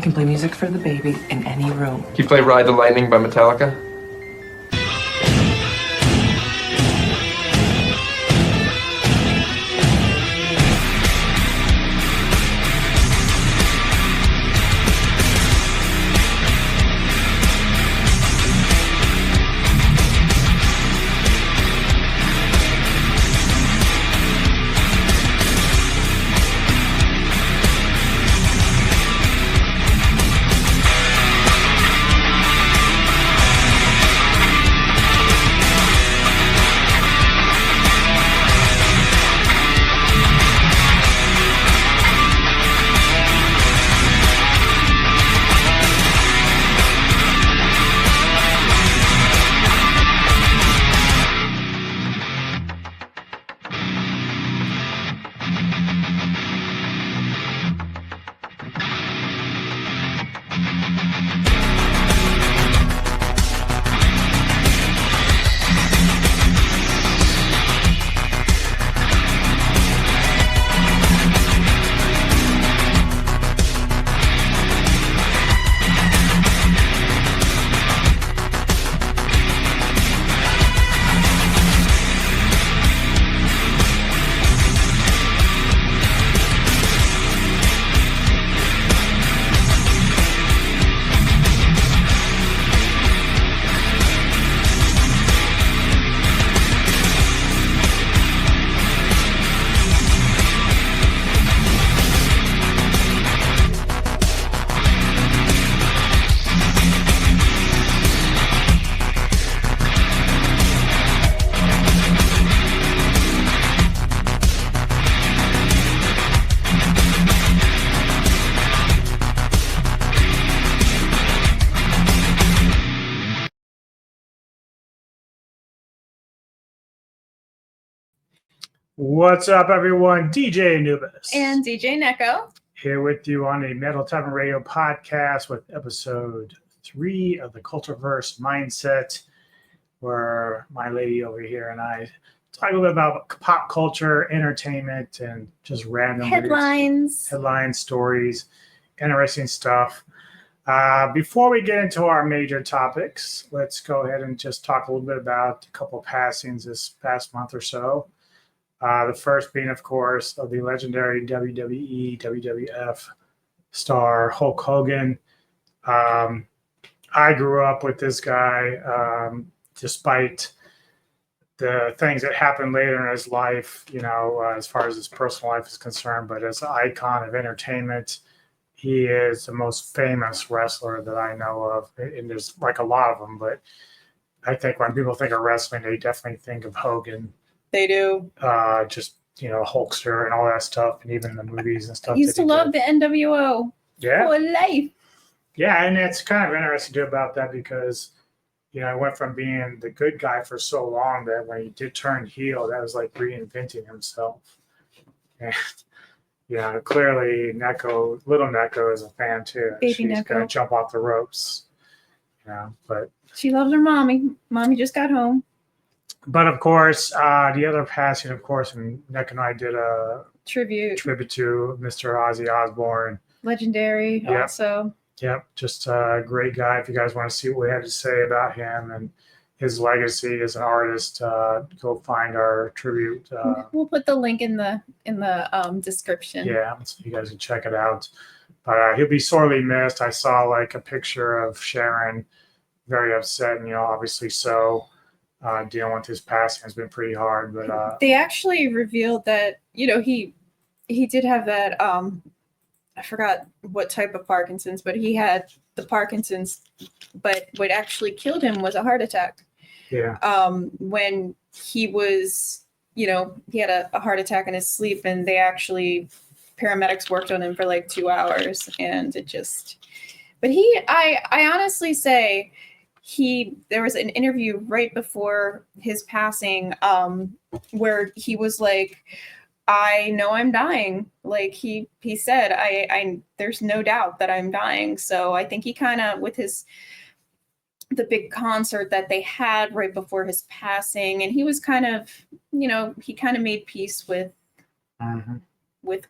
can play music for the baby in any room. Can you play Ride the Lightning by Metallica? What's up, everyone? DJ Anubis. And DJ Neko. Here with you on a Metal Tavern Radio podcast with episode 3 of the Cultureverse Mindset, where my lady over here and I talk a little bit about pop culture, entertainment, and just random Headlines, stories, interesting stuff. Before we get into our major topics, let's go ahead and just talk a little bit about a couple of passings this past month or so. The first being, of course, of the legendary WWE, WWF star Hulk Hogan. I grew up with this guy, despite the things that happened later in his life, as far as his personal life is concerned. But as an icon of entertainment, he is the most famous wrestler that I know of. And there's like a lot of them, but I think when people think of wrestling, they definitely think of Hogan. They do. Just, Hulkster and all that stuff, and even the movies and stuff. I used to love the NWO. Yeah. For life. Yeah, and it's kind of interesting too about that because, I went from being the good guy for so long that when he did turn heel, that was like reinventing himself. And, clearly little Neko is a fan too. Baby She's Neko. going to jump off the ropes. But she loves her mommy. Mommy just got home. But of course, the other passing, of course, and Nick and I did a tribute to Mr. Ozzy Osbourne. Legendary, yep. Also. Yep, just a great guy. If you guys want to see what we had to say about him and his legacy as an artist, go find our tribute. We'll put the link in the description. Yeah, so you guys can check it out. But he'll be sorely missed. I saw like a picture of Sharon, very upset, and obviously so. Dealing with his passing has been pretty hard, but they actually revealed that he did have that I forgot what type of Parkinson's, but he had the Parkinson's, but what actually killed him was a heart attack. Yeah. When he was, he had a heart attack in his sleep, and paramedics worked on him for like 2 hours, and but I honestly say. There was an interview right before his passing where he was like, I know I'm dying. Like he said, I there's no doubt that I'm dying. So I think he kind of, with the big concert that they had right before his passing, and he was kind of, he kind of made peace with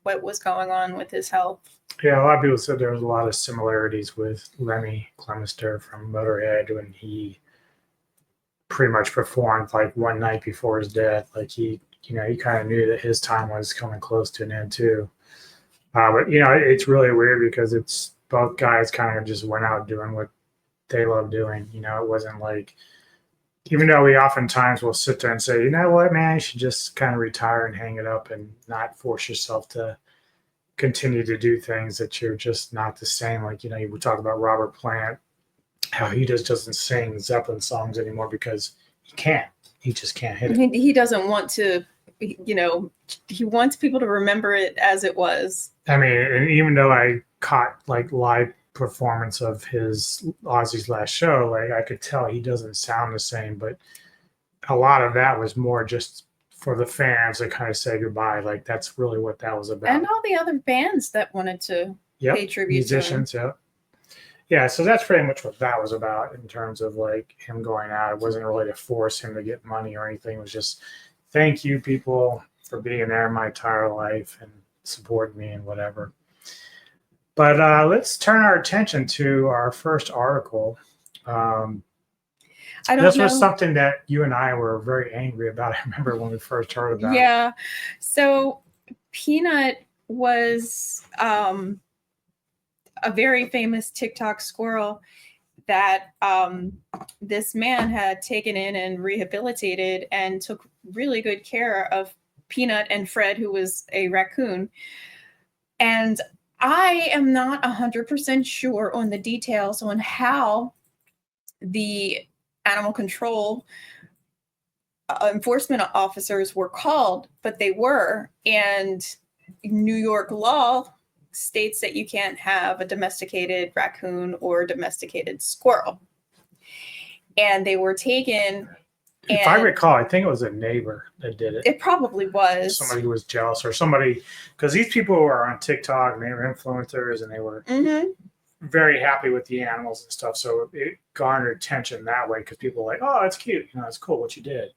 what was going on with his health. Yeah, a lot of people said there was a lot of similarities with Lemmy Clemister from Motorhead when he pretty much performed like one night before his death. Like he kind of knew that his time was coming close to an end too. But it's really weird because it's both guys kind of just went out doing what they love doing. It wasn't like, even though we oftentimes will sit there and say, you know what, man, you should just kind of retire and hang it up and not force yourself to continue to do things that you're just not the same. Like, we talk about Robert Plant, how he just doesn't sing Zeppelin songs anymore because he can't. He just can't hit it. He doesn't want to, he wants people to remember it as it was. I mean, and even though I caught like live performance of his Ozzy's last show, like I could tell he doesn't sound the same, but a lot of that was more just for the fans to kind of say goodbye. Like that's really what that was about. And all the other bands that wanted to pay tribute musicians, to him. Yeah, so that's pretty much what that was about in terms of like him going out. It wasn't really to force him to get money or anything. It was just thank you people for being there my entire life and supporting me and whatever. But let's turn our attention to our first article. This was something that you and I were very angry about. I remember when we first heard about it. Yeah. So Peanut was a very famous TikTok squirrel that this man had taken in and rehabilitated and took really good care of Peanut and Fred, who was a raccoon. And I am not 100% sure on the details on how the animal control enforcement officers were called, but they were. And New York law states that you can't have a domesticated raccoon or domesticated squirrel. And they were taken. If I recall, I think it was a neighbor that did it. It probably was. Somebody who was jealous or somebody, because these people were on TikTok and they were influencers and they were very happy with the animals and stuff. So it garnered attention that way because people were like, oh, it's cute. It's cool what you did.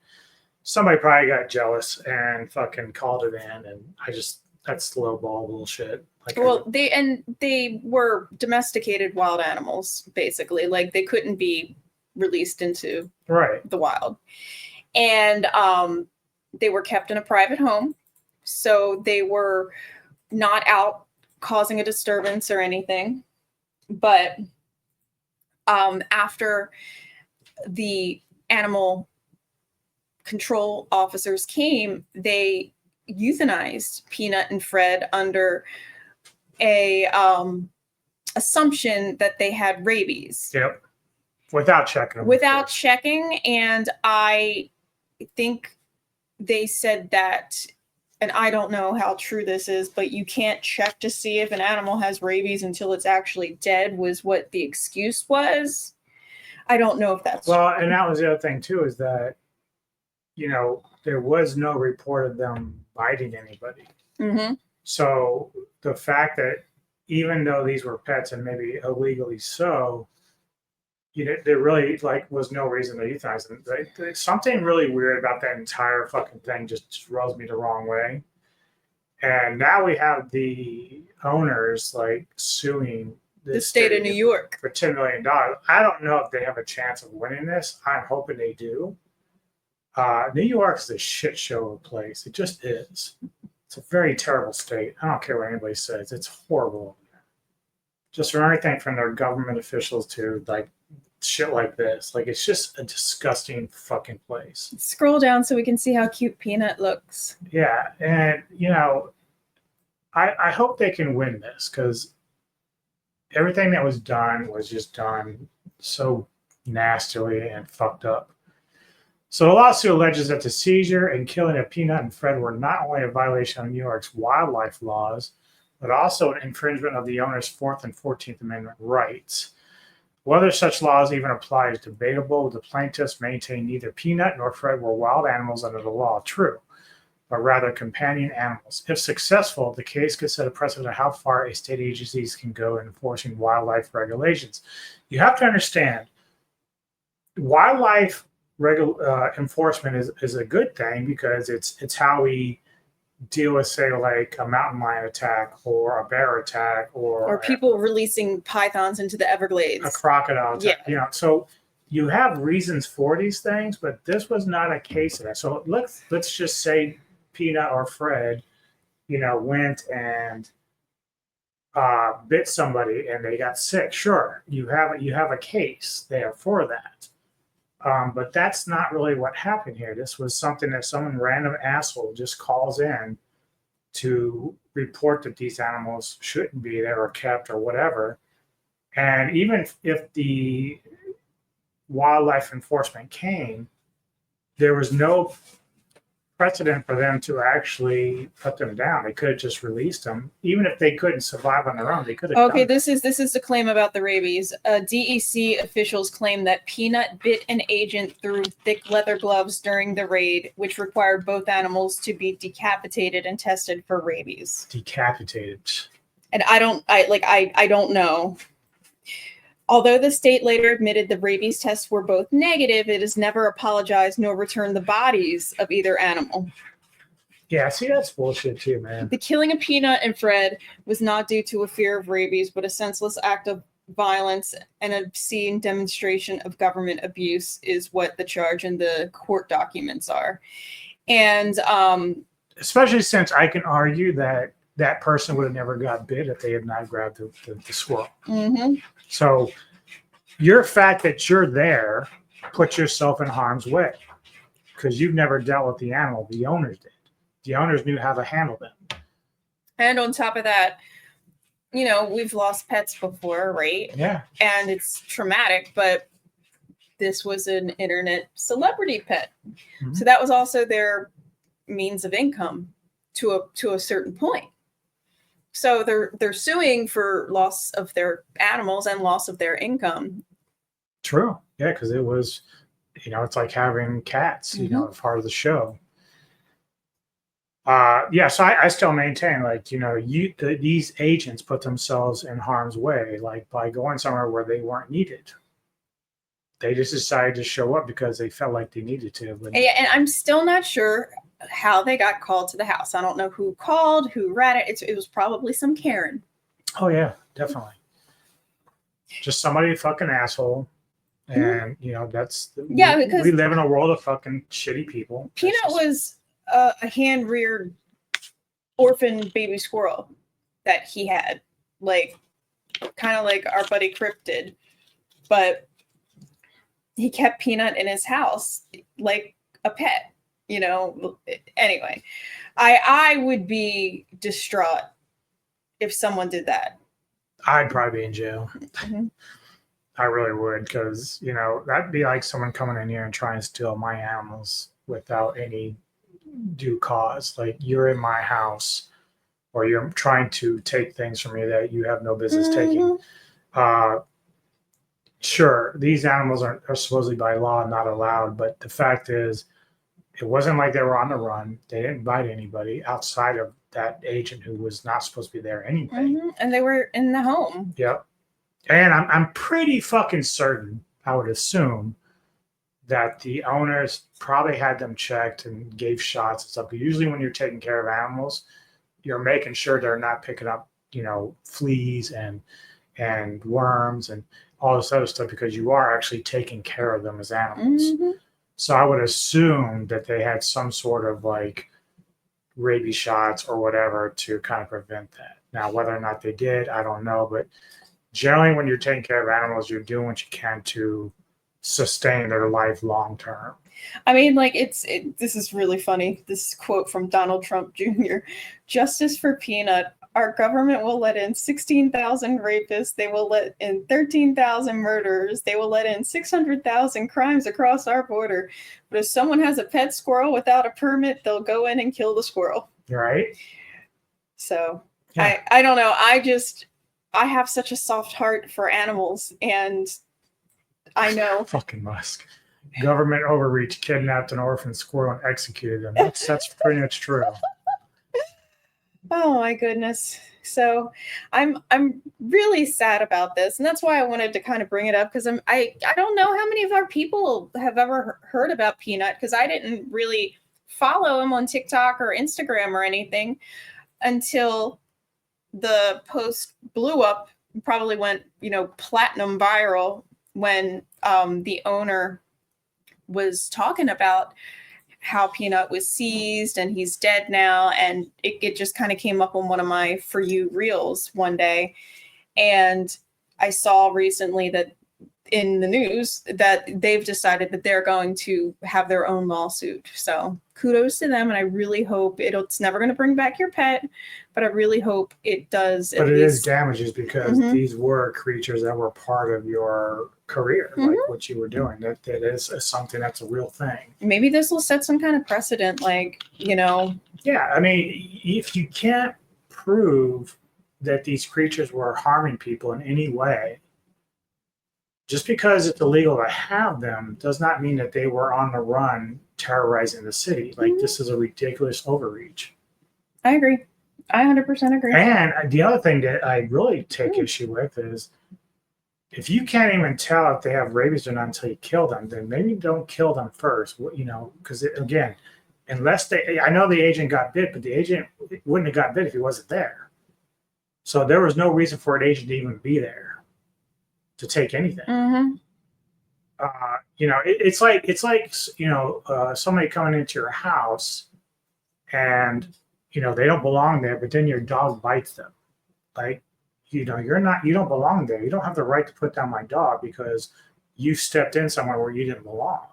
Somebody probably got jealous and fucking called it in. And that's low ball bullshit. Like, well, they were domesticated wild animals, basically. Like they couldn't be released into the wild. And they were kept in a private home. So they were not out causing a disturbance or anything. But after the animal control officers came, they euthanized Peanut and Fred under a assumption that they had rabies. Yep. Without checking. Without checking. And I think they said that, and I don't know how true this is, but you can't check to see if an animal has rabies until it's actually dead, was what the excuse was. I don't know if that's true. And that was the other thing too, is that, there was no report of them biting anybody. Mm-hmm. So the fact that even though these were pets and maybe illegally so, there really was no reason to euthanize them. Something really weird about that entire fucking thing just rubs me the wrong way. And now we have the owners suing the state of New York for $10 million. I don't know if they have a chance of winning this. I'm hoping they do. New York is a shit show of a place. It just is. It's a very terrible state. I don't care what anybody says. It's horrible. Just from everything from their government officials to shit like this. It's just a disgusting fucking place. Scroll down so we can see how cute Peanut looks. Yeah. And, I hope they can win this because everything that was done was just done so nastily and fucked up. So the lawsuit alleges that the seizure and killing of Peanut and Fred were not only a violation of New York's wildlife laws, but also an infringement of the owner's 4th and 14th Amendment rights. Whether such laws even apply is debatable. The plaintiffs maintain neither Peanut nor Fred were wild animals under the law, true, but rather companion animals. If successful, the case could set a precedent of how far a state agencies can go in enforcing wildlife regulations. You have to understand, wildlife enforcement is a good thing because it's how we deal with, say, like a mountain lion attack or a bear attack or people releasing pythons into the Everglades, a crocodile attack. Yeah. You know, so you have reasons for these things, but this was not a case of that. So let's just say Peanut or Fred, you know, went and bit somebody and they got sick. Sure, you have a case there for that. But that's not really what happened here. This was something that some random asshole just calls in to report that these animals shouldn't be there or kept or whatever. And even if the wildlife enforcement came, there was no precedent for them to actually put them down. They could have just released them, even if they couldn't survive on their own. They could have. Okay, this is the claim about the rabies. DEC officials claim that Peanut bit an agent through thick leather gloves during the raid, which required both animals to be decapitated and tested for rabies. Decapitated. And I don't know. Although the state later admitted the rabies tests were both negative, it has never apologized nor returned the bodies of either animal. Yeah, see, that's bullshit too, man. The killing of Peanut and Fred was not due to a fear of rabies, but a senseless act of violence and obscene demonstration of government abuse is what the charge in the court documents are. And especially since I can argue that that person would have never got bit if they had not grabbed the squirrel. Mm-hmm. So your fact that you're there puts yourself in harm's way because you've never dealt with the animal. The owners did. The owners knew how to handle them. And on top of that, you know, we've lost pets before, right? Yeah. And it's traumatic, but this was an internet celebrity pet. Mm-hmm. So that was also their means of income to a certain point. So they're suing for loss of their animals and loss of their income. True. Yeah, because it was, you know, it's like having cats, you know, part of the show. Yeah, so I still maintain, like, you know, these agents put themselves in harm's way, like by going somewhere where they weren't needed. They just decided to show up because they felt like they needed to. But... And I'm still not sure how they got called to the house. I don't know who called, who ran it. It was probably some Karen. Oh yeah, definitely. Just somebody fucking asshole. And you know, that's because we live in a world of fucking shitty people. Peanut was a hand-reared orphan baby squirrel that he had, like kind of like our buddy Crip did, but he kept Peanut in his house like a pet. You know, anyway, I would be distraught if someone did that. I'd probably be in jail. Mm-hmm. I really would, because, you know, that'd be like someone coming in here and trying to steal my animals without any due cause. Like, you're in my house, or you're trying to take things from me that you have no business taking. Sure, these animals are supposedly by law not allowed, but the fact is, it wasn't like they were on the run. They didn't bite anybody outside of that agent who was not supposed to be there anyway. Mm-hmm. And they were in the home. Yep. And I'm pretty fucking certain, I would assume, that the owners probably had them checked and gave shots and stuff. Because usually when you're taking care of animals, you're making sure they're not picking up, you know, fleas and worms and all this other stuff, because you are actually taking care of them as animals. Mm-hmm. So I would assume that they had some sort of like rabies shots or whatever to kind of prevent that. Now, whether or not they did, I don't know. But generally, when you're taking care of animals, you're doing what you can to sustain their life long term. I mean, like, this is really funny. This quote from Donald Trump Jr. Justice for Peanut. Our government will let in 16,000 rapists. They will let in 13,000 murderers. They will let in 600,000 crimes across our border. But if someone has a pet squirrel without a permit, they'll go in and kill the squirrel. Right. So yeah. I don't know. I have such a soft heart for animals, and I know. Fucking Musk. Government overreach, kidnapped an orphan squirrel and executed them. That's pretty much true. Oh my goodness. So I'm really sad about this, and that's why I wanted to kind of bring it up, because I don't know how many of our people have ever heard about Peanut, because I didn't really follow him on TikTok or Instagram or anything until the post blew up, probably went, platinum viral when the owner was talking about how Peanut was seized and he's dead now. And it just kind of came up on one of my For You reels one day. And I saw recently that in the news that they've decided that they're going to have their own lawsuit. So kudos to them. And I really hope it's never going to bring back your pet, but I really hope it does. But it is damages because these were creatures that were part of your career, like what you were doing. That is something that's a real thing. Maybe this will set some kind of precedent, Yeah, I mean, if you can't prove that these creatures were harming people in any way, just because it's illegal to have them does not mean that they were on the run terrorizing the city. Like, this is a ridiculous overreach. I agree. I 100% agree. And the other thing that I really take issue with is if you can't even tell if they have rabies or not until you kill them, then maybe don't kill them first, because again, unless I know the agent got bit, but the agent wouldn't have got bit if he wasn't there. So there was no reason for an agent to even be there to take anything. It's like somebody coming into your house and they don't belong there, but then your dog bites them. Like, you don't belong there. You don't have the right to put down my dog because you stepped in somewhere where you didn't belong.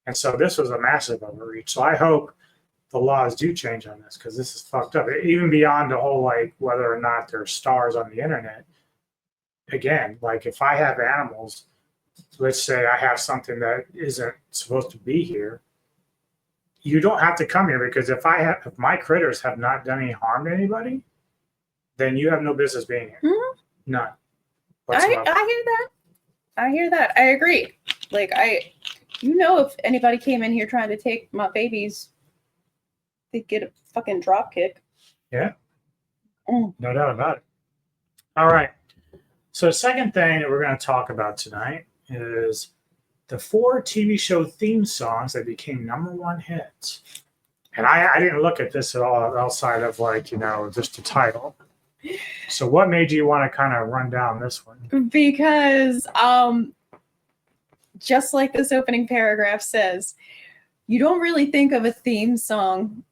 And so this was a massive overreach. So I hope the laws do change on this, because this is fucked up. Even beyond the whole, whether or not there's stars on the internet. Again, if I have animals, let's say I have something that isn't supposed to be here, you don't have to come here, because if my critters have not done any harm to anybody, then you have no business being here. None. I hear that. I agree. If anybody came in here trying to take my babies, they'd get a fucking drop kick. Yeah. No doubt about it. All right. So the second thing that we're going to talk about tonight is the 4 TV show theme songs that became #1 hits. And I didn't look at this at all outside of just the title. So what made you want to kind of run down this one? Because just like this opening paragraph says, you don't really think of a theme song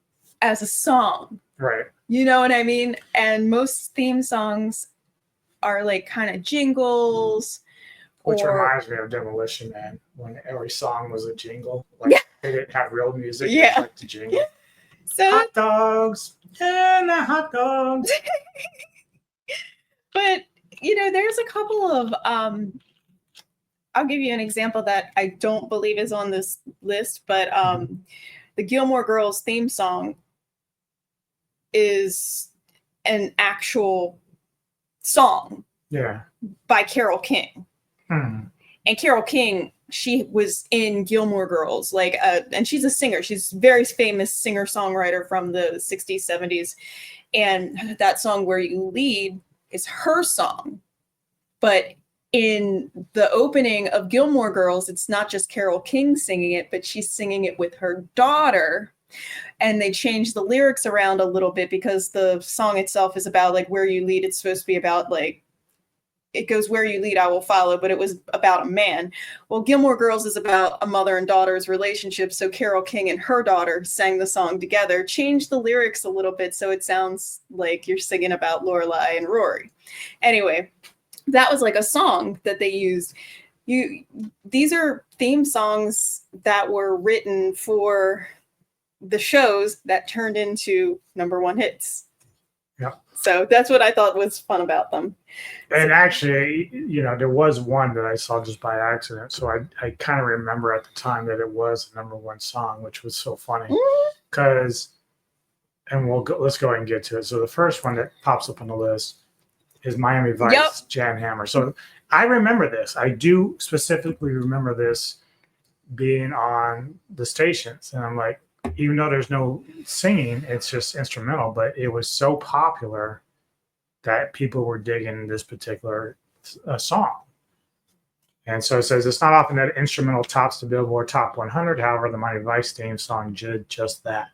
as a song. Right. You know what I mean? And most theme songs are kind of jingles. Which reminds me of Demolition Man, when every song was a jingle. They didn't have real music. Yeah. Like the jingle. So, hot dogs and the hot dogs. But, there's a couple of, I'll give you an example that I don't believe is on this list, but the Gilmore Girls theme song is an actual song by Carole King. And Carole King, she was in Gilmore Girls, and she's a singer. She's a very famous singer-songwriter from the 60s, 70s. And that song, Where You Lead, is her song. But in the opening of Gilmore Girls, it's not just Carole King singing it, but she's singing it with her daughter. And they changed the lyrics around a little bit because the song itself is about where you lead. It's supposed to be about it goes where you lead, I will follow, but it was about a man. Well, Gilmore Girls is about a mother and daughter's relationship. So Carole King and her daughter sang the song together, changed the lyrics a little bit so it sounds like you're singing about Lorelai and Rory. Anyway, that was a song that they used. These are theme songs that were written for the shows that turned into #1 hits. Yeah. So that's what I thought was fun about them. And actually, there was one that I saw just by accident. So I kind of remember at the time that it was a #1 song, which was so funny. Because, let's go ahead and get to it. So the first one that pops up on the list is Miami Vice, Jan Hammer. So I remember this. I do specifically remember this being on the stations. And I'm like, even though there's no singing, it's just instrumental, but it was so popular that people were digging this particular song. And so it says it's not often that instrumental tops the Billboard Top 100. However, the Miami Vice theme song did just that.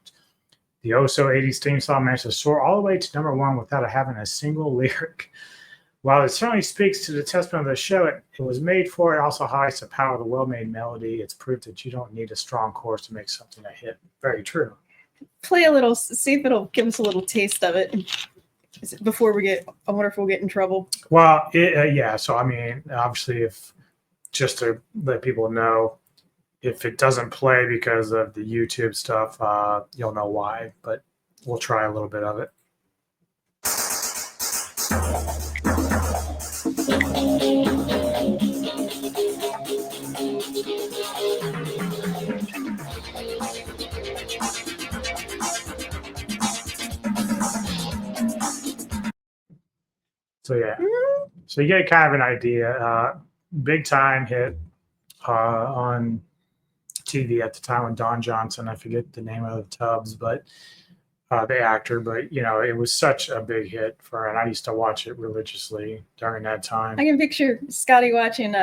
The Oh So 80s theme song managed to soar all the way to #1 without having a single lyric. While it certainly speaks to the testament of the show it was made for, it also highlights the power of the well-made melody. It's proof that you don't need a strong chorus to make something a hit. Very true. Play a little, see if it'll give us a little taste of it before we get. I wonder if we'll get in trouble. Well, yeah. So I mean, obviously, if just to let people know, if it doesn't play because of the YouTube stuff, you'll know why. But we'll try a little bit of it. So yeah, so you get kind of an idea. Big time hit on TV at the time with Don Johnson. I forget the name of the Tubbs, but the actor. But you know, it was such a big hit for, and I used to watch it religiously during that time. I can picture Scotty watching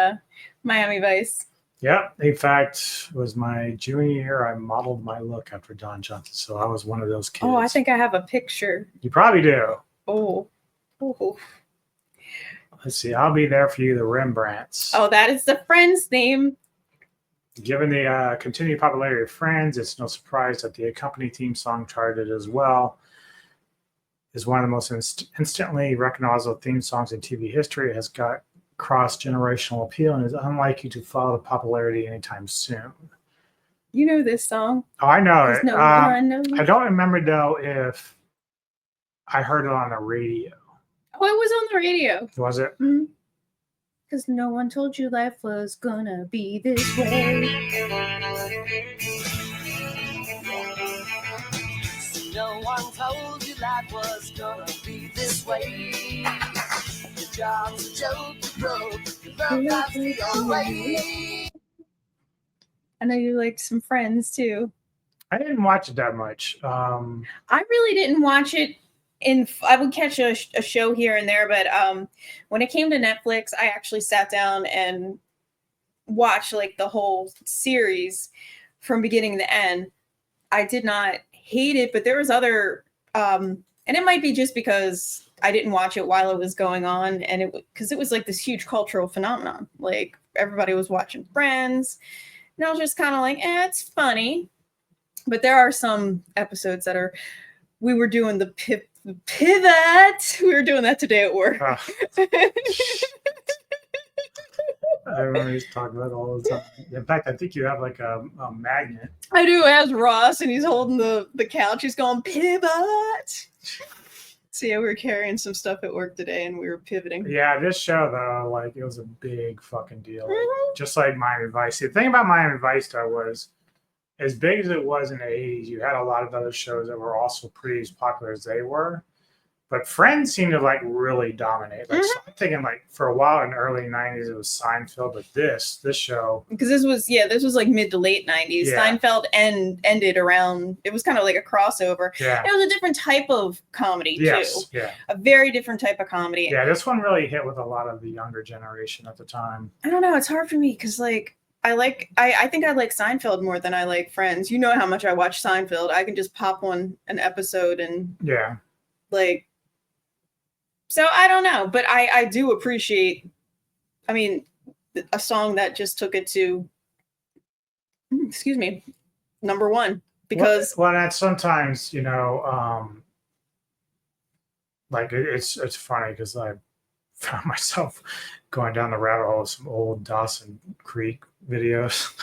Miami Vice. Yeah, in fact, it was my junior year. I modeled my look after Don Johnson, so I was one of those kids. Oh, I think I have a picture. You probably do. Oh. Let's see. I'll be there for you, the Rembrandts. Oh, that is the Friends name. Given the continued popularity of Friends, it's no surprise that the accompanying theme song charted as well. Is one of the most instantly recognizable theme songs in TV history. It has got cross-generational appeal and is unlikely to follow the popularity anytime soon. You know this song? Oh, I know it. No one knows. I don't remember though if I heard it on the radio. Oh, it was on the radio. Was it? Because no one told you life was gonna be this way. No one told you life was gonna be this way. Your job's a joke, you broke, your love life's the old way. I know you liked some Friends too. I didn't watch it that much. I really didn't watch it. I would catch a show here and there, but when it came to Netflix, I actually sat down and watched like the whole series from beginning to end. I did not hate it, but there was other, and it might be just because I didn't watch it while it was going on, and because it was like this huge cultural phenomenon. Like everybody was watching Friends, and I was just kind of like, it's funny. But there are some episodes that are. We were doing the pivot. We were doing that today at work. I remember you talking about it all the time. In fact, I think you have like a magnet. I do. It has Ross, and he's holding the couch. He's going pivot. So yeah, we were carrying some stuff at work today, and we were pivoting. Yeah, this show though, like it was a big fucking deal. Just like Miami Vice. The thing about Miami Vice though was, as big as it was in the 80s, you had a lot of other shows that were also pretty as popular as they were. But Friends seemed to like really dominate. Like, so I'm thinking like for a while in the early 90s, it was Seinfeld, but this show. Because this was like mid to late 90s. Yeah. Seinfeld ended around, it was kind of like a crossover. Yeah. It was a different type of comedy too. Yeah. A very different type of comedy. Yeah, this one really hit with a lot of the younger generation at the time. I don't know. It's hard for me because like, I think I like Seinfeld more than I like Friends. You know how much I watch Seinfeld. I can just pop an episode and like, so I don't know, but I do appreciate, I mean, a song that just took it to, #1 because. Well, that's sometimes, you know, like it's funny because I found myself going down the rabbit hole of some old Dawson Creek videos.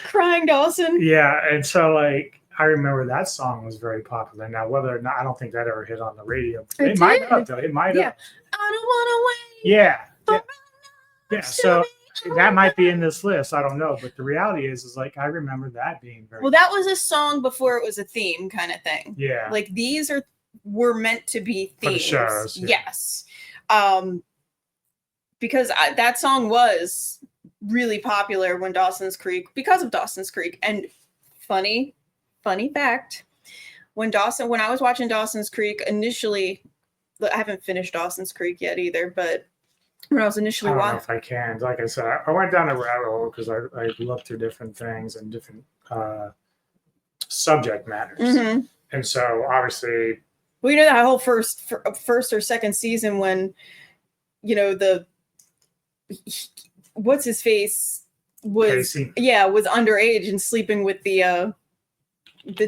Crying Dawson. Yeah, and so like I remember that song was very popular. Now whether or not, I don't think that ever hit on the radio. It might have though. It might have. I don't want to wait. Yeah. So that might be in this list. I don't know, but the reality is like I remember that being very. Well, that was a song before it was a theme kind of thing. Yeah. Like these were meant to be themes. For the shows. Yeah. Yes. Because that song was really popular when Dawson's Creek, because of Dawson's Creek. And funny fact, when I was watching Dawson's Creek initially, I haven't finished Dawson's Creek yet either, but when I was I initially don't know watching. if I can. Like I said, I went down the rabbit hole because I looked through different things and different subject matters. Mm-hmm. And so obviously, Well, you know that whole first or second season when, you know, what's his face was Casey. was underage and sleeping with the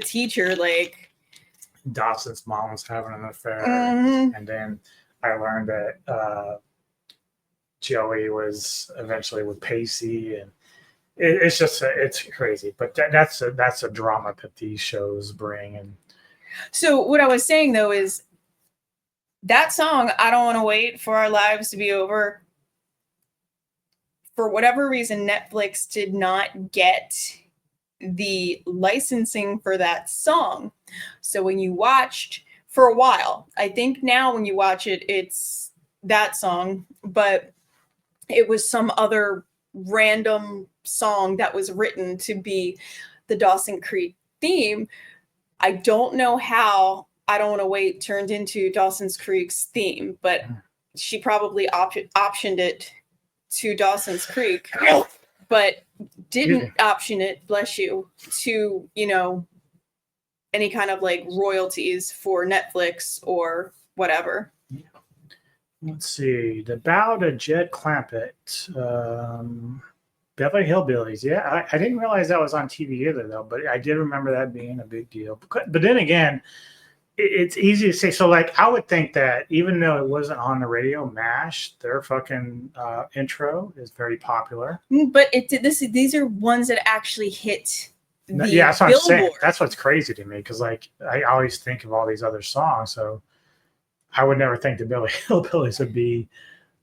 teacher, like Dawson's mom was having an affair. mhm. And then I learned that Joey was eventually with Pacey, and it's just it's crazy. But that's a drama that these shows bring. And So what I was saying though is that song, I Don't Want to Wait for Our Lives to Be Over, for whatever reason, Netflix did not get the licensing for that song. So when you watched for a while, I think now when you watch it, it's that song, but it was some other random song that was written to be the Dawson Creek theme. I don't know how I Don't Want to Wait turned into Dawson's Creek's theme, but she probably optioned it to Dawson's Creek, but didn't option it, bless you, to, you know, any kind of like royalties for Netflix or whatever. let's see, the Bow to Jed Clampett, Beverly Hillbillies. Yeah, I didn't realize that was on TV either, though, but I did remember that being a big deal. But then again, it's easy to say. So, like, I would think that even though it wasn't on the radio, MASH, their fucking intro is very popular. But these are ones that actually hit the Yeah, that's what I'm saying. Billboard. That's what's crazy to me because, like, I always think of all these other songs, so I would never think the Beverly Hillbillies would be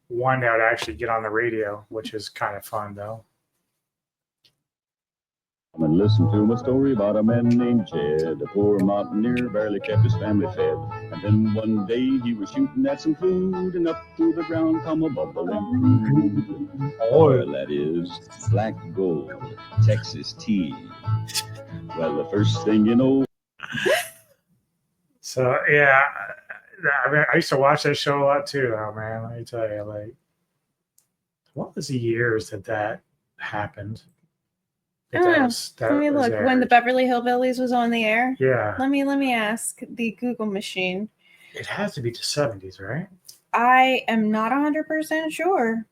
one that would actually get on the radio, which is kind of fun, though. And listen to my story about a man named Jed, a poor mountaineer, barely kept his family fed. And then one day he was shooting at some food, and up through the ground come a bubbling crude. Oil, that is, black gold, Texas tea. Well, the first thing you know. So, yeah, I mean, I used to watch that show a lot too. Oh, man, let me tell you, like, what was the years that happened? I don't know. Let me look when the Beverly Hillbillies was on the air. Yeah. Let me ask the Google machine. It has to be the 70s, right? I am not 100% sure.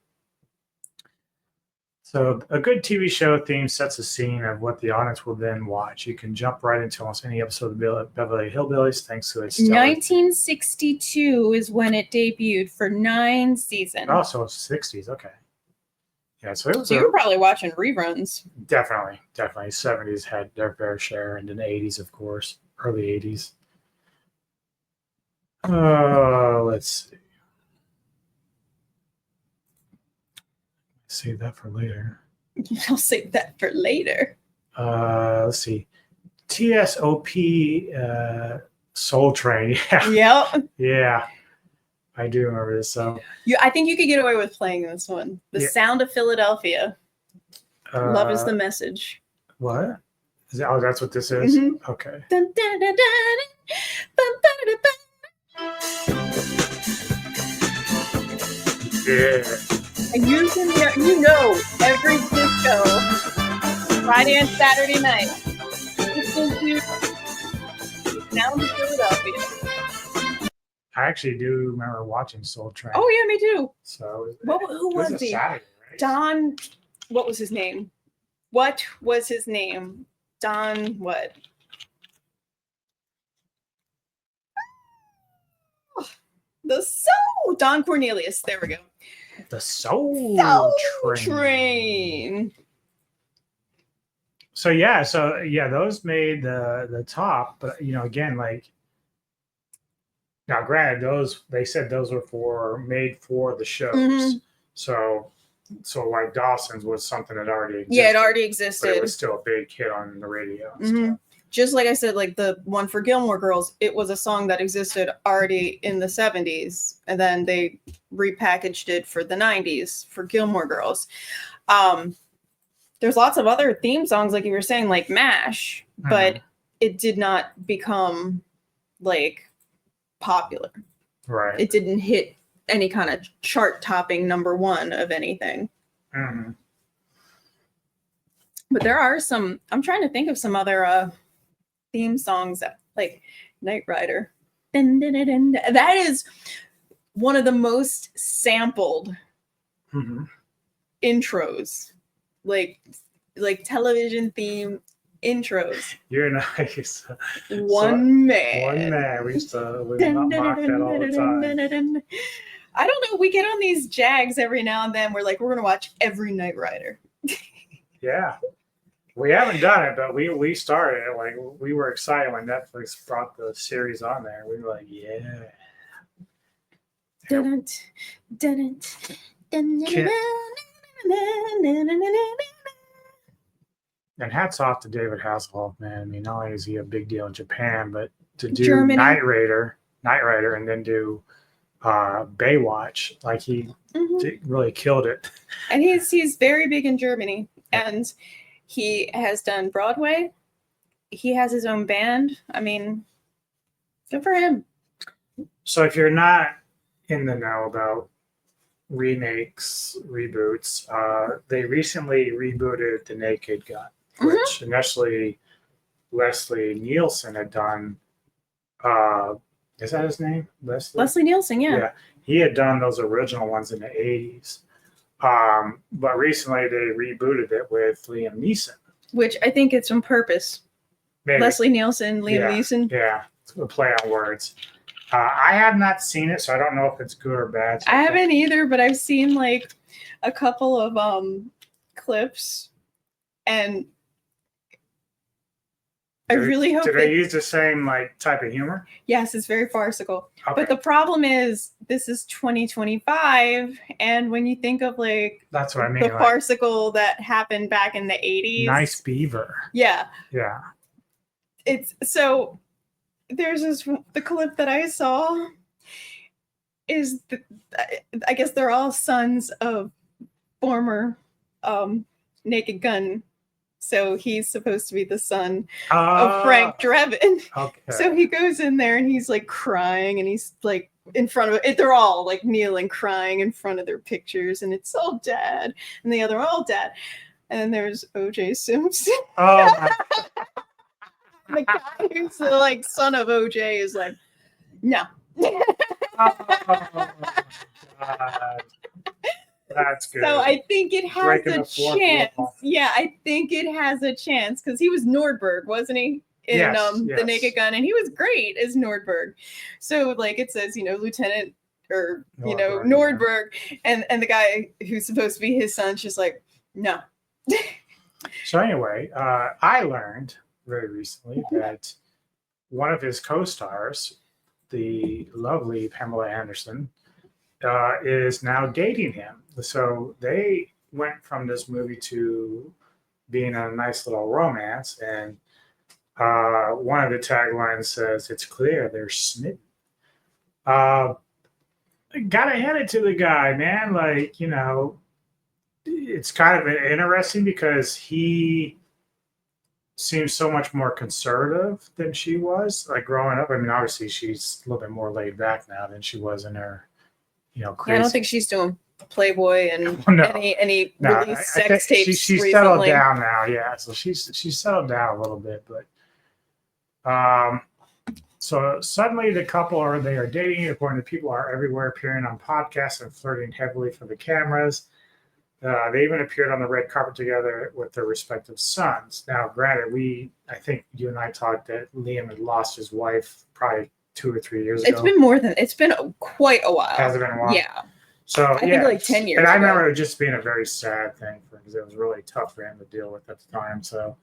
So a good TV show theme sets a scene of what the audience will then watch. You can jump right into almost any episode of Beverly Hillbillies thanks to its 1962 is when it debuted for 9 seasons. Oh, so it's 60s. Okay. Yeah, so it was. So you were probably watching reruns. Definitely. 70s had their fair share, and then the 80s, of course, early 80s. Let's see. Save that for later. I'll save that for later. Let's see. TSOP Soul Train. Yeah. Yep. Yeah. I do remember this. So I think you could get away with playing this one. The Sound of Philadelphia. Love is the message. What? Oh, that's what this is? Mm-hmm. Okay. Dun, dun, dun, dun, Yeah. and you know every disco Friday and Saturday night. Listen to Sound of Philadelphia. I actually do remember watching Soul Train. Oh yeah, me too. So who was he? Saturday, right? Don. What was his name? Don what? The Soul. Don Cornelius. There we go. The Soul Train. So those made the top, but again, like, now granted, they said those were made for the shows. Mm-hmm. So like Dawson's was something that already existed. Yeah, it already existed. But it was still a big hit on the radio. Mm-hmm. Just like I said, like the one for Gilmore Girls, it was a song that existed already in the 70s, and then they repackaged it for the 90s for Gilmore Girls. There's lots of other theme songs, like you were saying, like MASH, but it did not become like popular. Right. It didn't hit any kind of chart-topping #1 of anything. Mm-hmm. But there are some. I'm trying to think of some other theme songs like Knight Rider. Dun, dun, dun, dun, dun. That is one of the most sampled intros, like television theme intros. You're nice. One man. One man. We used to Dun, dun, mock dun, that all dun, the dun, time. dun, dun, dun. I don't know. We get on these jags every now and then. We're like, we're gonna watch every Knight Rider. Yeah. We haven't done it, but we started it. Like, we were excited when Netflix brought the series on there. We were like, yeah. Dun, dun, dun, dun, dun, And hats off to David Hasselhoff, man. I mean, not only is he a big deal in Japan, but to do Germany. Knight Rider, and then do Baywatch, like he really killed it. And he's very big in Germany, and he has done Broadway. He has his own band. I mean, good for him. So if you're not in the know about remakes, reboots, they recently rebooted The Naked Gun, which initially Leslie Nielsen had done. Is that his name? Leslie Nielsen, yeah. He had done those original ones in the 80s. But recently they rebooted it with Liam Neeson. Which I think it's on purpose. Maybe. Leslie Nielsen, Liam Neeson. Yeah, it's a play on words. I have not seen it, so I don't know if it's good or bad. So I haven't either, but I've seen like a couple of clips, and I really hope. Did they use the same like type of humor? Yes, it's very farcical. Okay. But the problem is, this is 2025, and when you think of like that's what I mean, the like, farcical that happened back in the 80s. Nice Beaver. Yeah. Yeah. It's so. There's the clip that I saw is I guess they're all sons of former Naked Gun, so he's supposed to be the son of Frank Drebin. Okay. So he goes in there and he's like crying, and he's like in front of it. They're all like kneeling, crying in front of their pictures, and it's all Dad, and the other all Dad, and then there's O.J. Simpson. Oh my. The guy who's the like son of OJ is like, no. Oh, God. That's good. So I think it has Breaking a the fourth chance. wall. Yeah, I think it has a chance because he was Nordberg, wasn't he? In Yes, The yes. Naked Gun, and he was great as Nordberg. So like it says, Lieutenant or Nordberg, and the guy who's supposed to be his son's just like, no. So anyway, I learned very recently that one of his co-stars, the lovely Pamela Anderson, is now dating him. So they went from this movie to being a nice little romance, and one of the taglines says, "It's clear they're smitten." Gotta hand it to the guy, man. Like, it's kind of interesting because he seems so much more conservative than she was, like growing up. I mean, obviously she's a little bit more laid back now than she was in her, crazy. Yeah, I don't think she's doing Playboy and No. any No, release I think sex tapes she's recently. settled down now, yeah. So she's settled down a little bit, but so suddenly the couple they are dating, according to people are everywhere, appearing on podcasts and flirting heavily for the cameras. They even appeared on the red carpet together with their respective sons. Now, granted, I think you and I talked that Liam had lost his wife probably 2 or 3 years ago. It's been quite a while. Has it been a while? Yeah. So I think like 10 years And I ago. remember it just being a very sad thing for him because it was really tough for him to deal with at the time. So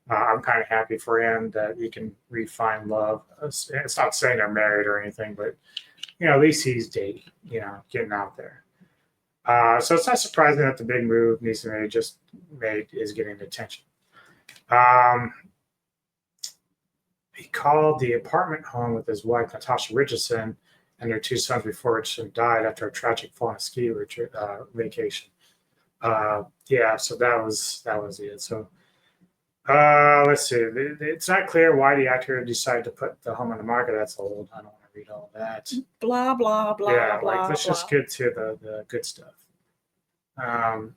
I'm kind of happy for him that he can refine love. It's not saying they're married or anything, but at least he's dating, getting out there. So it's not surprising that the big move Neeson just made is getting attention. He called the apartment home with his wife, Natasha Richardson, and their 2 sons before Richardson died after a tragic fall on a ski vacation. So that was it. So let's see. It's not clear why the actor decided to put the home on the market. That's old. I don't want to read all that. Blah blah blah Yeah, blah. like let's blah. just get to the good stuff. I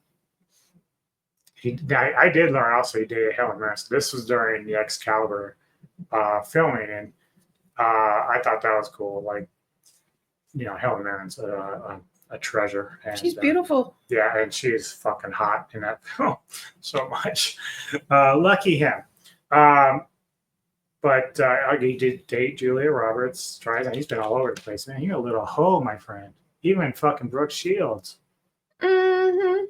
did learn also he dated Helen Mirren. So this was during the Excalibur filming, and I thought that was cool. Like, Helen Mirren's a treasure. And, She's beautiful. yeah, and she's fucking hot in that film so much. Lucky him. But he did date Julia Roberts. He's been all over the place, man. You're a little hoe, my friend. Even fucking Brooke Shields. Mm-hmm.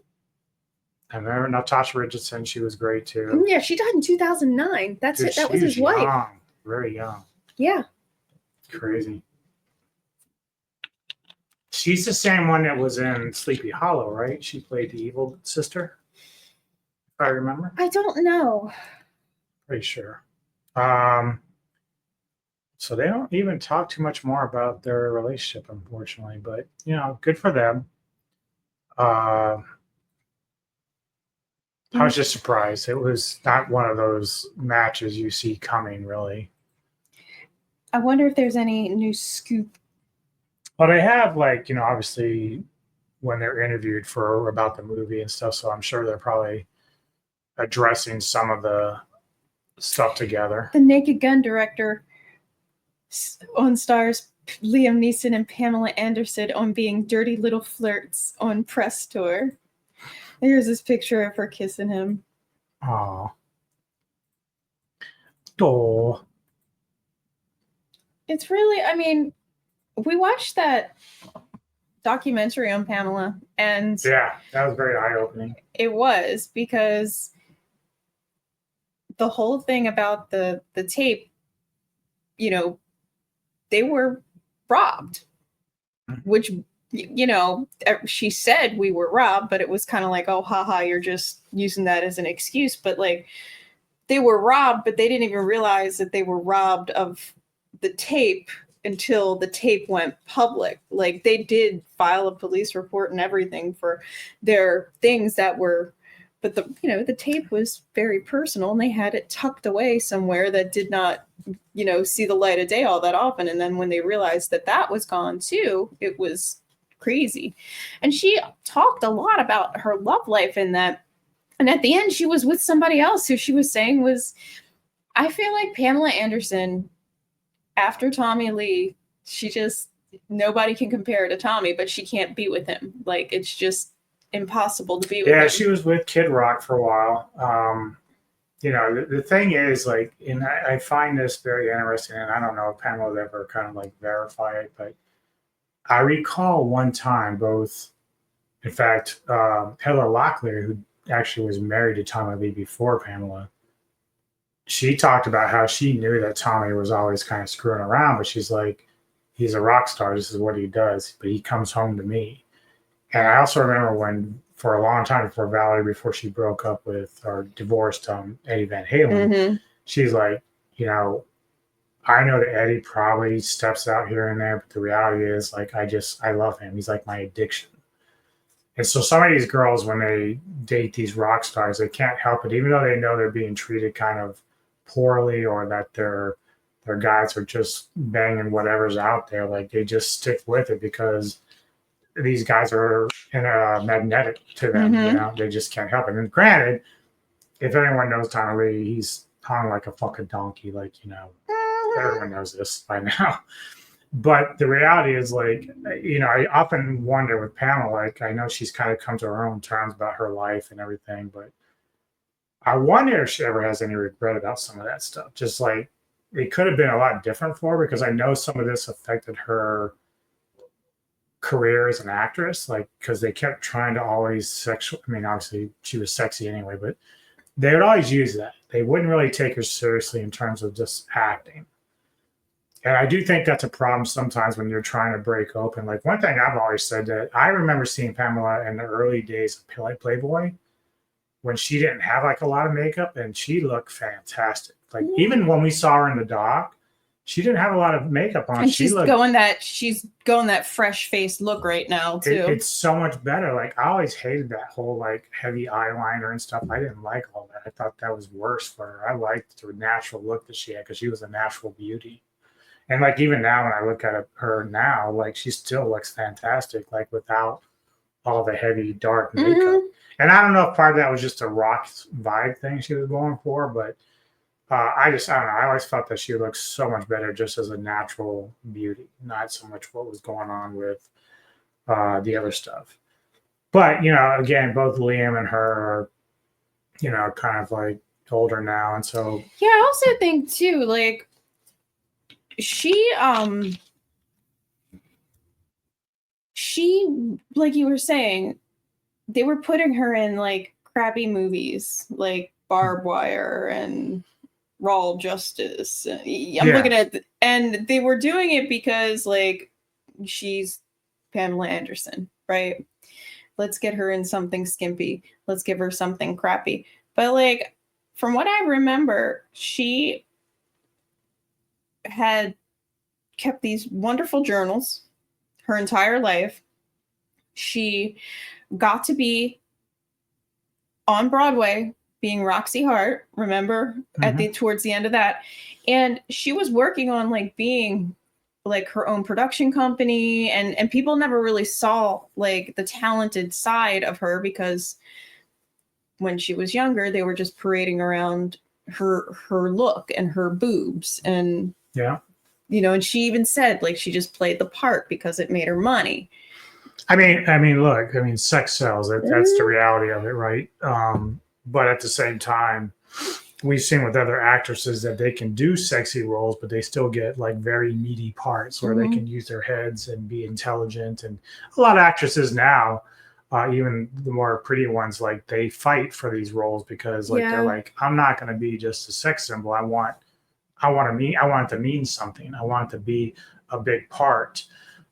I remember Natasha Richardson. She was great too. Yeah, she died in 2009. That's Dude, it. That was his wife. Young, very young. Yeah. Crazy. She's the same one that was in Sleepy Hollow, right? She played the evil sister, if I remember. I don't know. Pretty sure. So they don't even talk too much more about their relationship, unfortunately. But good for them. I was just surprised. It was not one of those matches you see coming, really. I wonder if there's any new scoop. But I have, obviously, when they're interviewed about the movie and stuff, so I'm sure they're probably addressing some of the stuff together. The Naked Gun director on stars Liam Neeson and Pamela Anderson on being dirty little flirts on press tour. Here's this picture of her kissing him. Aw. Oh. It's really, we watched that documentary on Pamela, and Yeah, that was very eye-opening. it was because the whole thing about the tape, they were robbed, which, she said we were robbed, but it was kind of like, oh, haha, you're just using that as an excuse. But they were robbed, but they didn't even realize that they were robbed of the tape until the tape went public. They did file a police report and everything for their things that were, but the tape was very personal, and they had it tucked away somewhere that did not, see the light of day all that often. And then when they realized that was gone too, it was crazy. And she talked a lot about her love life in that. And at the end, she was with somebody else who she was saying was, I feel like Pamela Anderson, after Tommy Lee, nobody can compare her to Tommy, but she can't be with him. It's just impossible to be with him. Yeah, she was with Kid Rock for a while. The thing is, and I find this very interesting, and I don't know if Pamela would ever kind of verify it, but I recall one time both, in fact, Heather Locklear, who actually was married to Tommy Lee before Pamela, she talked about how she knew that Tommy was always kind of screwing around, but she's like, he's a rock star. This is what he does, but he comes home to me. And I also remember when, for a long time before she broke up with or divorced Eddie Van Halen, she's like, I know that Eddie probably steps out here and there, but the reality is, I love him. He's like my addiction. And so some of these girls, when they date these rock stars, they can't help it, even though they know they're being treated kind of poorly, or that their guys are just banging whatever's out there. They just stick with it because these guys are magnetic to them. They just can't help it. And granted, if anyone knows Tommy Lee, he's hung like a fucking donkey. Everyone knows this by now. But the reality is, I often wonder with Pamela, I know she's kind of come to her own terms about her life and everything, but I wonder if she ever has any regret about some of that stuff. Just it could have been a lot different for her, because I know some of this affected her career as an actress, because they kept trying to always obviously she was sexy anyway, but they would always use that. They wouldn't really take her seriously in terms of just acting. And I do think that's a problem sometimes when you're trying to break open. One thing I've always said, that I remember seeing Pamela in the early days of Playboy, when she didn't have a lot of makeup, and she looked fantastic. Even when we saw her in the doc, she didn't have a lot of makeup on. And she's going that fresh face look right now too. It's so much better. I always hated that whole heavy eyeliner and stuff. I didn't like all that. I thought that was worse for her. I liked the natural look that she had, because she was a natural beauty. And like even now, when I look at her now, like she still looks fantastic, like without all the heavy dark makeup. Mhm. And I don't know if part of that was just a rock vibe thing she was going for, but I don't know. I always felt that she looked so much better just as a natural beauty, not so much what was going on with the other stuff. But again, both Liam and her are, kind of like older now, and so Yeah, I also think too, like she like you were saying, they were putting her in like crappy movies like Barbed Wire and Raw Justice. I'm looking at and they were doing it because like she's Pamela Anderson, right? Let's get her in something skimpy. Let's give her something crappy. But like from what I remember, she had kept these wonderful journals her entire life. She got to be on Broadway being Roxy Hart, remember, at the towards the end of that. And she was working on like being like her own production company, and people never really saw like the talented side of her because when she was younger, they were just parading around her look and her boobs. And and she even said like she just played the part because it made her money. I mean, look, sex sells. That's the reality of it, right? But at the same time, we've seen with other actresses that they can do sexy roles, but they still get like very meaty parts where they can use their heads and be intelligent. And a lot of actresses now, even the more pretty ones, like they fight for these roles because like they're like, I'm not going to be just a sex symbol. I want it to mean something. I want it to be a big part.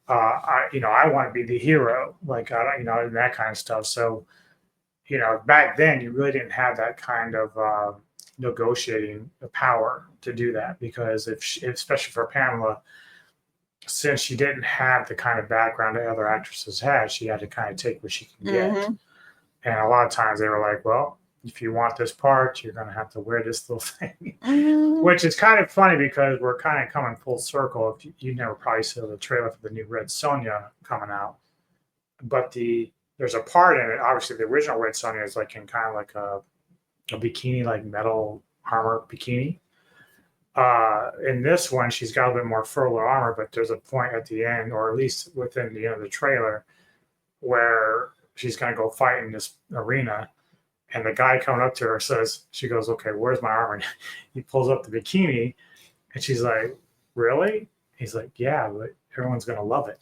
I want to be the hero, like, that kind of stuff. So, back then you really didn't have that kind of negotiating power to do that because especially for Pamela, since she didn't have the kind of background that other actresses had, she had to kind of take what she can get. And a lot of times they were like, well, if you want this part, you're going to have to wear this little thing, which is kind of funny because we're kind of coming full circle. If you never probably saw the trailer for the new Red Sonja coming out, but there's a part in it. Obviously, the original Red Sonja is like in kind of like a bikini, like metal armor bikini. In this one, she's got a bit more furlough armor, but there's a point at the end, or at least within the end of the trailer, where she's going to go fight in this arena. And the guy coming up to her she goes, okay, where's my armor? He pulls up the bikini and she's like, really? He's like, yeah, but everyone's going to love it.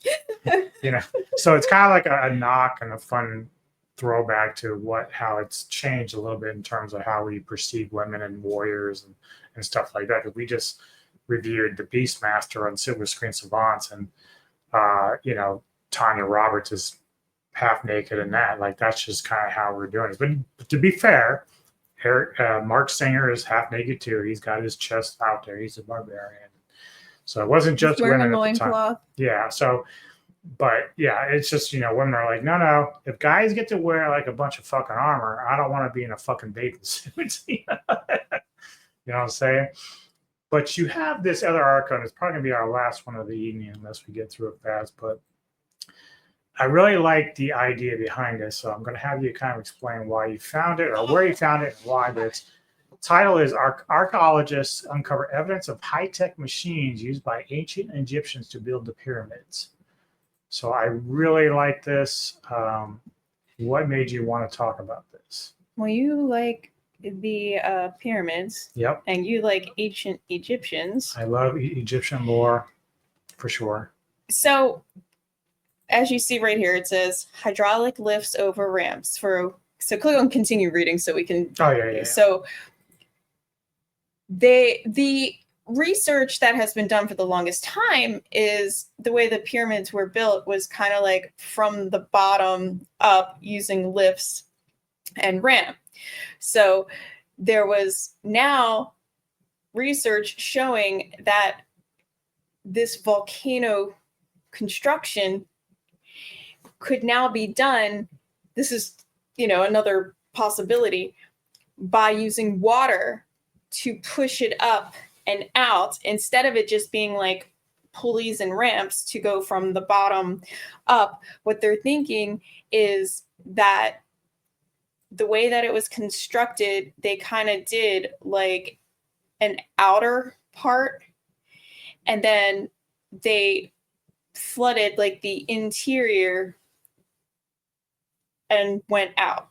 So it's kind of like a knock and a fun throwback to how it's changed a little bit in terms of how we perceive women and warriors and stuff like that. Because we just reviewed the Beastmaster on Silver Screen Savants, and, Tanya Roberts is half naked in that. Like, that's just kind of how we're doing it. But to be fair, Mark Singer is half naked too. He's got his chest out there. He's a barbarian. So it wasn't just women at the time. Yeah. So, but yeah, it's just, women are like, no, if guys get to wear like a bunch of fucking armor, I don't want to be in a fucking bathing suit. You know what I'm saying? But you have this other article, and it's probably gonna be our last one of the evening unless we get through it fast. But I really like the idea behind this, so I'm going to have you kind of explain why you found it or where you found it and why. This title is Archaeologists Uncover Evidence of High-Tech Machines Used by Ancient Egyptians to Build the Pyramids. So I really like this. What made you want to talk about this? Well, you like the pyramids. Yep. And you like ancient Egyptians. I love Egyptian lore, for sure. So as you see right here, it says hydraulic lifts over ramps. So click on continue reading so we can. Oh, yeah. So the research that has been done for the longest time is the way the pyramids were built was kind of like from the bottom up using lifts and ramp. So there was now research showing that this volcano construction could now be done. This is, another possibility by using water to push it up and out instead of it just being like pulleys and ramps to go from the bottom up. What they're thinking is that the way that it was constructed, they kind of did like an outer part, and then they flooded like the interior and went out.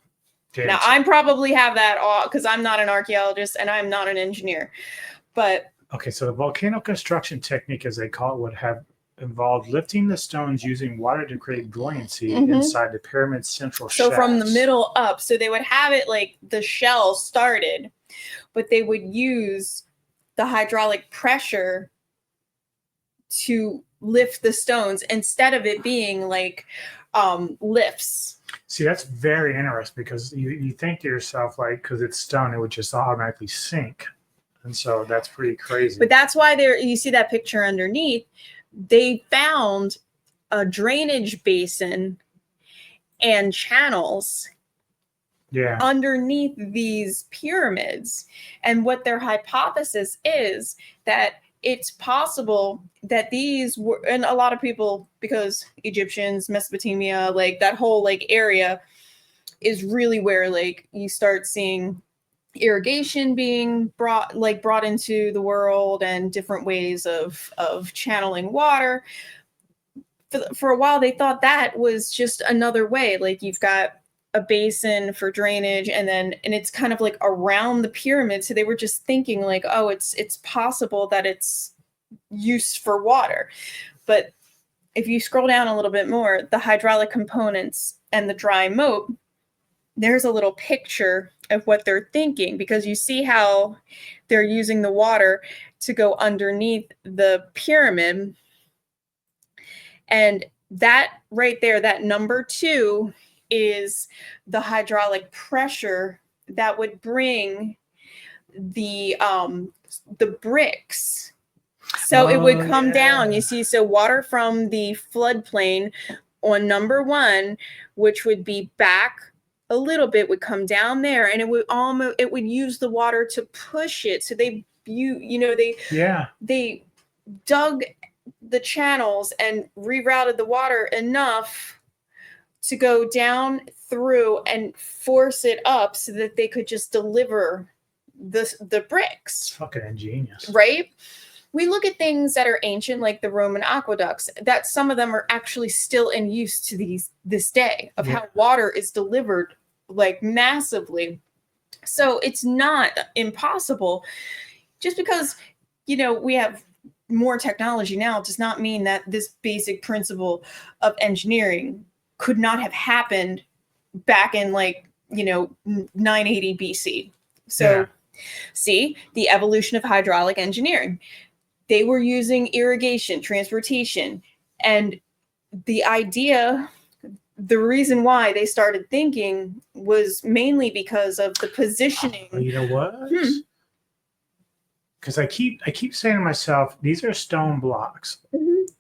Now, I'm probably have that all because I'm not an archaeologist and I'm not an engineer, but Okay, so the volcano construction technique, as they call it, would have involved lifting the stones using water to create buoyancy inside the pyramid's central so shafts. from the middle up, so they would have it like the shell started, but they would use the hydraulic pressure to lift the stones instead of it being like lifts. See, that's very interesting because you think to yourself, like, because it's stone, it would just automatically sink. And so that's pretty crazy. But that's why you see that picture underneath. They found a drainage basin and channels underneath these pyramids. And what their hypothesis is that it's possible that these were, and a lot of people, because Egyptians, Mesopotamia, like that whole like area is really where like you start seeing irrigation being brought into the world and different ways of channeling water. For a while, they thought that was just another way. Like you've got a basin for drainage, and it's kind of like around the pyramid. So they were just thinking like, oh, it's possible that it's used for water. But if you scroll down a little bit more, the hydraulic components and the dry moat, there's a little picture of what they're thinking, because you see how they're using the water to go underneath the pyramid. And that right there, that number 2 is the hydraulic pressure that would bring the bricks. So it would come down, you see, so water from the floodplain on number 1, which would be back a little bit, would come down there, and it would use the water to push it. So they dug the channels and rerouted the water enough to go down through and force it up so that they could just deliver the bricks. It's fucking ingenious, right? We look at things that are ancient, like the Roman aqueducts, that some of them are actually still in use to this day, of how water is delivered like massively. So it's not impossible. Just because, we have more technology now does not mean that this basic principle of engineering could not have happened back in 980 BC. So see the evolution of hydraulic engineering. They were using irrigation, transportation, and the reason why they started thinking was mainly because of the positioning. You know what? Because I keep saying to myself, these are stone blocks.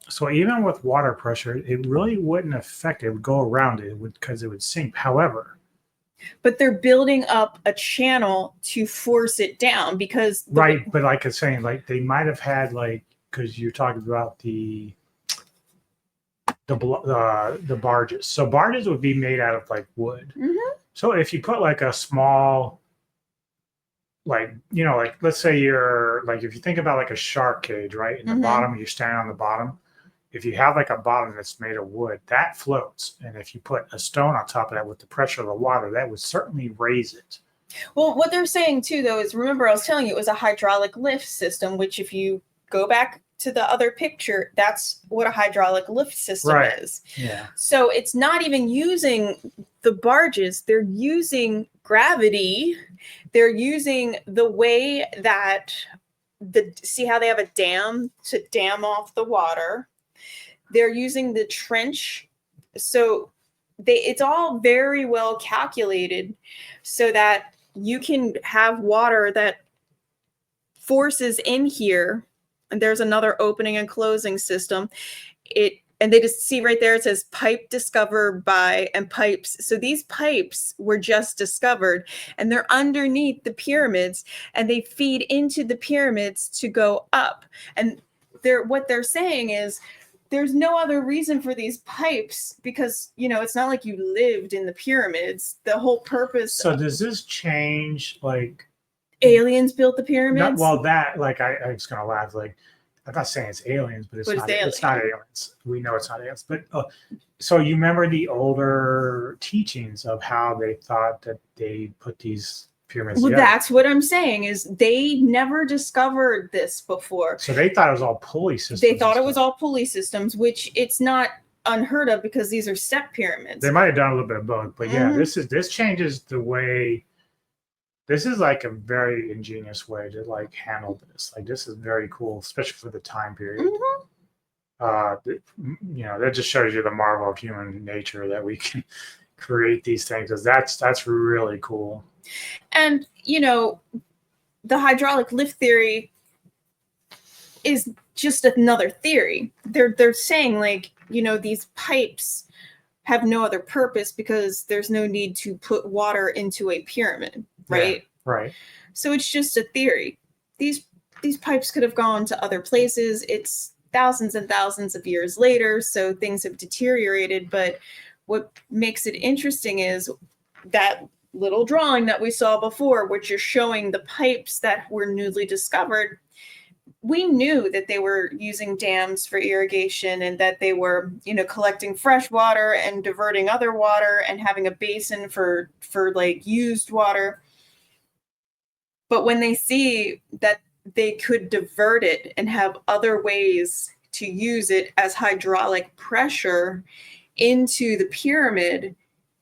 So even with water pressure, it really wouldn't affect it. It would go around it because it would sink. However, but they're building up a channel to force it down because but like I was saying, like they might have had because you're talking about the barges. So barges would be made out of wood. So if you put a small, let's say you're if you think about a shark cage, right? In the bottom, you're standing on the bottom. If you have a bottom that's made of wood, that floats. And if you put a stone on top of that with the pressure of the water, that would certainly raise it. Well, what they're saying too, though, is remember I was telling you it was a hydraulic lift system, which if you go back to the other picture, that's what a hydraulic lift system is. Yeah. So it's not even using the barges. They're using gravity. They're using the way that see how they have a dam to dam off the water. They're using the trench. So it's all very well calculated so that you can have water that forces in here. And there's another opening and closing system. And they just see right there, it says pipe discovered by and pipes. So these pipes were just discovered and they're underneath the pyramids and they feed into the pyramids to go up. And what they're saying is there's no other reason for these pipes because, it's not like you lived in the pyramids. The whole purpose. So does this change like aliens built the pyramids? That like I was gonna laugh like I'm not saying it's aliens, but it's not aliens. We know it's not aliens. But so you remember the older teachings of how they thought that they put these pyramids together? That's what I'm saying is they never discovered this before. So they thought it was all pulley systems. They thought it was all pulley systems, which it's not unheard of because these are step pyramids. They might have done a little bit of both, but yeah, this changes the way. This is like a very ingenious way to like handle this. Like this is very cool, especially for the time period. That just shows you the marvel of human nature that we can create these things. Because that's really cool. And the hydraulic lift theory is just another theory. They're saying like these pipes have no other purpose because there's no need to put water into a pyramid. Right. Yeah, right. So it's just a theory. These pipes could have gone to other places. It's thousands and thousands of years later, so things have deteriorated. But what makes it interesting is that little drawing that we saw before, which is showing the pipes that were newly discovered. We knew that they were using dams for irrigation and that they were, collecting fresh water and diverting other water and having a basin for like used water. But when they see that they could divert it and have other ways to use it as hydraulic pressure into the pyramid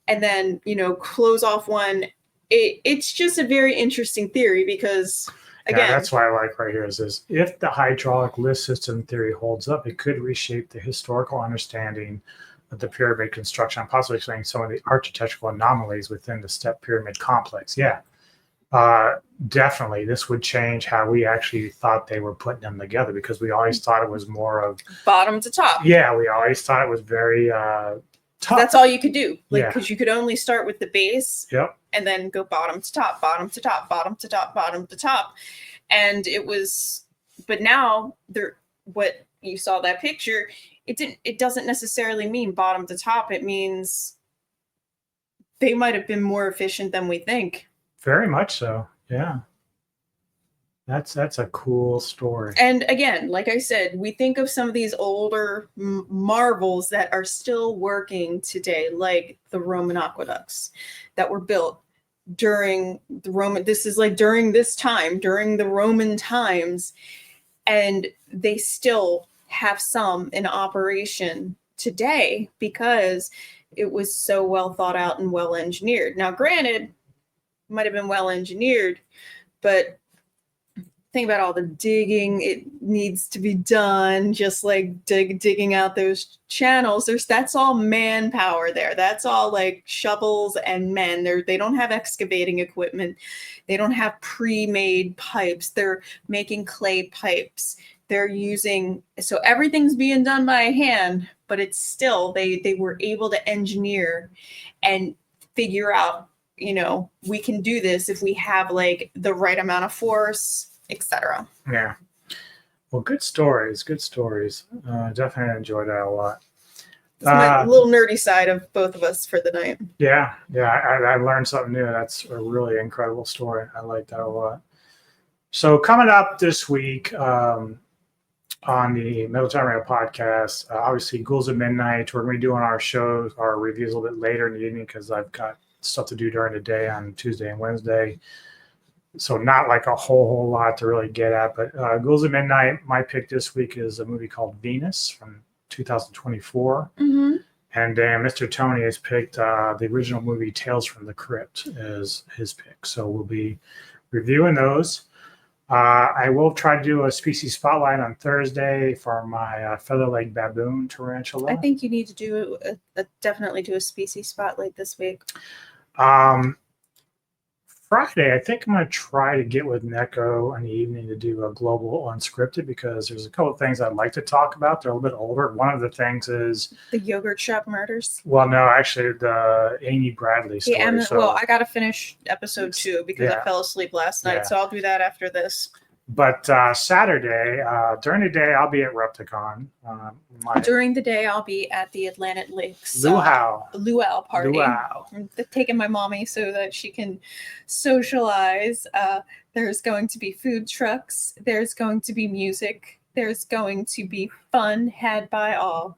and then, close off one, it's just a very interesting theory because, again, that's why I like right here is this. If the hydraulic lift system theory holds up, it could reshape the historical understanding of the pyramid construction and possibly explain some of the architectural anomalies within the step pyramid complex. Yeah. Definitely this would change how we actually thought they were putting them together because we always thought it was more of bottom to top. Yeah, we always thought it was very tough. That's all you could do, because you could only start with the base and then go bottom to top, bottom to top, bottom to top, bottom to top. And it was, but now what you saw that picture, it doesn't necessarily mean bottom to top. It means they might have been more efficient than we think. Very much so. Yeah. That's a cool story. And again, like I said, we think of some of these older marvels that are still working today, like the Roman aqueducts that were built during the Roman. This is like during the Roman times, and they still have some in operation today because it was so well thought out and well engineered. Now, granted, might have been well engineered, but think about all the digging it needs to be done, just like digging out those channels. That's all manpower there. That's all like shovels and men. They don't have excavating equipment. They don't have pre-made pipes. They're making clay pipes. They're using, so everything's being done by hand, but it's still, they were able to engineer and figure out, we can do this if we have like the right amount of force, etc. Yeah. Well, good stories. Definitely enjoyed that a lot. It's my little nerdy side of both of us for the night. Yeah. I learned something new. That's a really incredible story. I like that a lot. So coming up this week on the Middle Time Radio podcast, obviously Ghouls at Midnight. We're going to be doing our shows, our reviews a little bit later in the evening because I've got stuff to do during the day on Tuesday and Wednesday. So not like a whole lot to really get at, but Ghouls at Midnight, my pick this week is a movie called Venus from 2024. Mm-hmm. And then Mr. Tony has picked the original movie Tales from the Crypt as his pick. So we'll be reviewing those. I will try to do a species spotlight on Thursday for my feather-legged baboon tarantula. I think you need to do definitely do a species spotlight this week. Friday, I think I'm going to try to get with Neko in the evening to do a global unscripted because there's a couple of things I'd like to talk about. They're a little bit older. One of the things is the yogurt shop murders. Well, no, actually the Amy Bradley story. Well, I got to finish episode 2 because I fell asleep last night. So I'll do that after this. But Saturday, during the day, I'll be at Repticon. During the day, I'll be at the Atlantic Lakes Luau party. Luau. I'm taking my mommy so that she can socialize. There's going to be food trucks. There's going to be music. There's going to be fun had by all.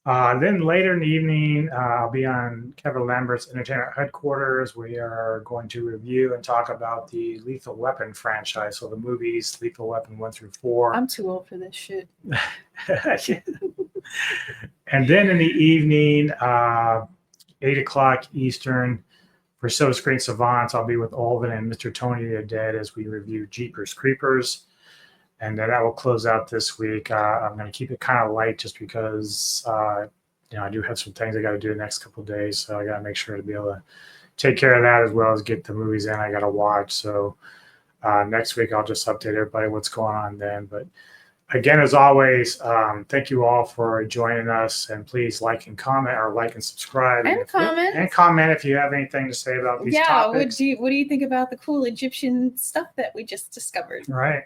Then later in the evening, I'll be on Kevin Lambert's Entertainment Headquarters. We are going to review and talk about the Lethal Weapon franchise. So the movies, Lethal Weapon 1 through 4. I'm too old for this shit. And then in the evening, 8 o'clock Eastern, for So Screen Savants, I'll be with Alvin and Mr. Tony the Dead as we review Jeepers Creepers. And then that will close out this week. I'm going to keep it kind of light just because, I do have some things I got to do the next couple of days. So I got to make sure to be able to take care of that as well as get the movies in I got to watch. So next week, I'll just update everybody what's going on then. But again, as always, thank you all for joining us. And please like and comment or like and subscribe. And comment. And comment if you have anything to say about these topics. What do you think about the cool Egyptian stuff that we just discovered? Right.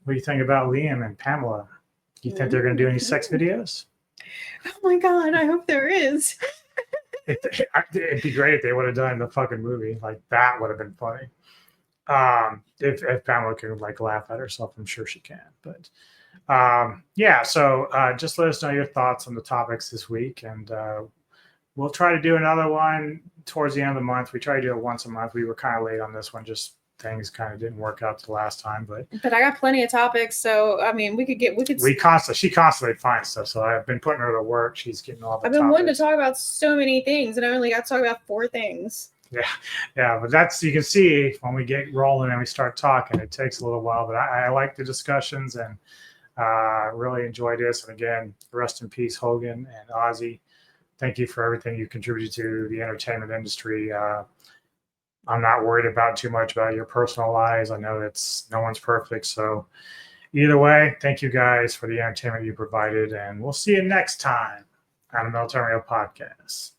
What do you think about Liam and Pamela? Do you think they're going to do any sex videos? Oh my God, I hope there is. It'd be great if they would have done the fucking movie. Like, that would have been funny. If Pamela can, like, laugh at herself, I'm sure she can. But, so just let us know your thoughts on the topics this week. And we'll try to do another one towards the end of the month. We try to do it once a month. We were kind of late on this one, just things kind of didn't work out the last time, but I got plenty of topics, so I mean she constantly finds stuff, so I've been putting her to work. She's getting all the I've been topics. wanting to talk about so many things, and I only got to talk about 4 things. Yeah, but that's, you can see when we get rolling and we start talking, it takes a little while, but I like the discussions and really enjoy this. And again, rest in peace, Hogan and Ozzy. Thank you for everything you contributed to the entertainment industry. I'm not worried about too much about your personal lives. I know that's no one's perfect. So either way, thank you guys for the entertainment you provided. And we'll see you next time on the Military Radio Podcast.